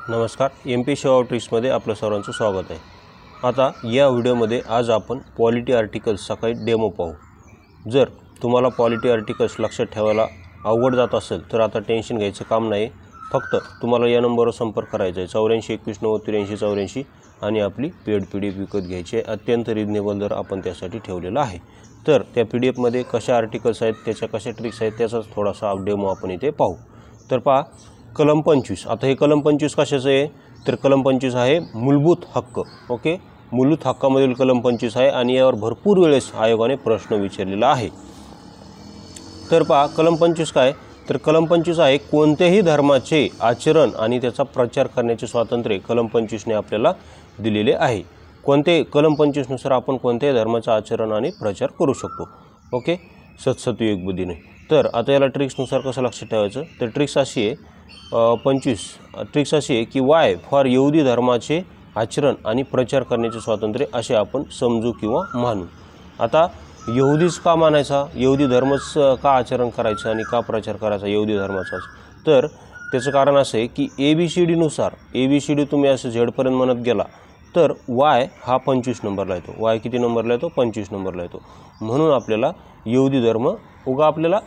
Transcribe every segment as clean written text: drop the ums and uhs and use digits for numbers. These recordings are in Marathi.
नमस्कार, MP सेवा ट्रिक्समध्ये आपलं सर्वांचं स्वागत आहे। आता या व्हिडिओमध्ये आज आपण पॉलिटी आर्टिकल्स सकाळी डेमो पाहू। जर तुम्हाला पॉलिटी आर्टिकल्स लक्षात ठेवायला अवघड जात असेल तर आता टेन्शन घ्यायचं काम नाही। फक्त तुम्हाला या नंबरवर संपर्क करायचा आहे 84 21 90 83 84 आणि आपली पेड PDF विकत घ्यायची आहे। अत्यंत रिजनेबल दर आपण त्यासाठी ठेवलेला आहे। तर त्या PDF मध्ये कशा आर्टिकल्स आहेत, त्याच्या कशा ट्रिक्स आहेत, त्याचा थोडासा डेमो आपण इथे पाहू। तर पहा, कलम 25। आता हे कलम 25 कशाचं आहे तर कलम 25 आहे मूलभूत हक्क। ओके, मूलभूत हक्कामधील कलम 25 आहे आणि यावर भरपूर वेळेस आयोगाने प्रश्न विचारलेला आहे। तर पहा, कलम 25 काय तर कलम 25 आहे कोणत्याही धर्माचे आचरण आणि त्याचा प्रचार करण्याचे स्वातंत्र्य कलम 25 ने आपल्याला दिलेले आहे। कोणते कलम 25 नुसार आपण कोणत्याही धर्माचा आचरण आणि प्रचार करू शकतो। ओके, सत्सत्विक बुद्धीने। तर आता याला ट्रिक्सनुसार कसं लक्षात ठेवायचं तर ट्रिक्स अशी आहे 25 ट्रिक्स अशी आहे की वाय फॉर यहुदी धर्माचे आचरण आणि प्रचार करण्याचे स्वातंत्र्य असे आपण समजू किंवा मानू। आता यहुदीच का मानायचा, यहुदी धर्मच का आचरण करायचं आणि का प्रचार करायचा यहुदी धर्माचाच, तर त्याचं कारण असं आहे की ABCD नुसार ABCD तुम्ही असं झेडपर्यंत म्हणत गेला तर वाय हा 25 नंबरला येतो। वाय किती नंबरला येतो 25 नंबरला येतो। म्हणून आपल्याला यहुदी धर्म उगा आपल्याला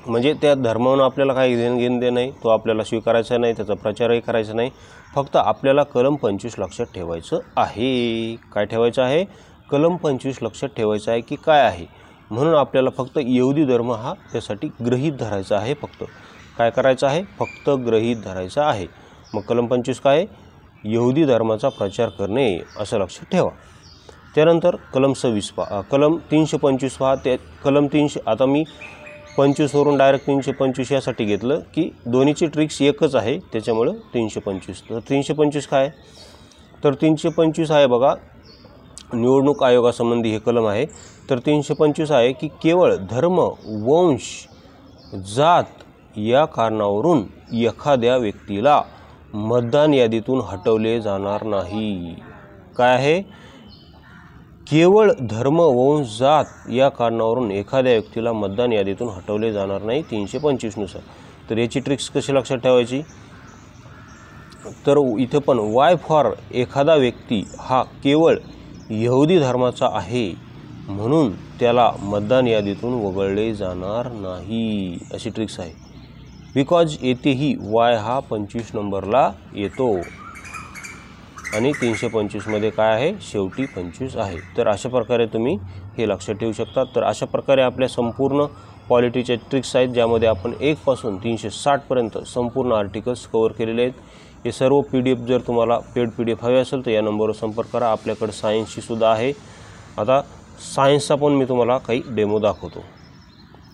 म्हणजे त्या धर्मावरून आपल्याला काही घेणं नाही, तो आपल्याला स्वीकारायचा नाही, त्याचा प्रचारही करायचा नाही। फक्त आपल्याला कलम 25 लक्षात ठेवायचं आहे। काय ठेवायचं आहे कलम 25 लक्षात ठेवायचं आहे की काय आहे। म्हणून आपल्याला फक्त यहुदी धर्म हा त्यासाठी गृहीत धरायचा आहे। फक्त काय करायचं आहे फक्त गृहीत धरायचा आहे। मग कलम 25 काय यहुदी धर्माचा प्रचार करणे असं लक्षात ठेवा। त्यानंतर कलम 26 पहा, कलम 325 पहा। ते कलम 300 आता मी 25 वरून डायरेक्ट 325 यासाठी घेतलं की दोन्हीची ट्रिक्स एकच आहे त्याच्यामुळे 325। तर 325 काय तर 325 आहे बघा निवडणूक आयोगासंबंधी हे कलम आहे। तर 325 आहे की केवळ धर्म वंश जात या कारणावरून एखाद्या व्यक्तीला मतदान यादीतून हटवले जाणार नाही। काय आहे केवळ धर्म वंश जात या कारणावरून एखाद्या व्यक्तीला मतदान यादीतून हटवले जाणार नाही 325 नुसार। तर याची ट्रिक्स कशी लक्षात ठेवायची तर इथे पण वाय फॉर एखादा व्यक्ती हा केवळ यहुदी धर्माचा आहे म्हणून त्याला मतदान यादीतून वगळले जाणार नाही अशी ट्रिक्स आहे। बिकॉज येथेही वाय हा 25 नंबरला येतो आणि 325 मध्ये काय आहे शेवटी 25 आहे। तर अशा प्रकारे तुम्ही हे लक्षात ठेवू शकता। तर अशा प्रकारे आपल्या संपूर्ण पॉलिटीचे ट्रिक्स आहेत ज्यामध्ये आपण 1 पासून 360 पर्यंत संपूर्ण आर्टिकल्स कव्हर केलेले आहेत। हे सर्व PDF जर तुम्हाला पेड PDF हवे असेल तर या नंबरवर संपर्क करा। आपल्याकडे सायन्सची सुद्धा आहे। आता सायन्सचा पण मी तुम्हाला काही डेमो दाखवतो।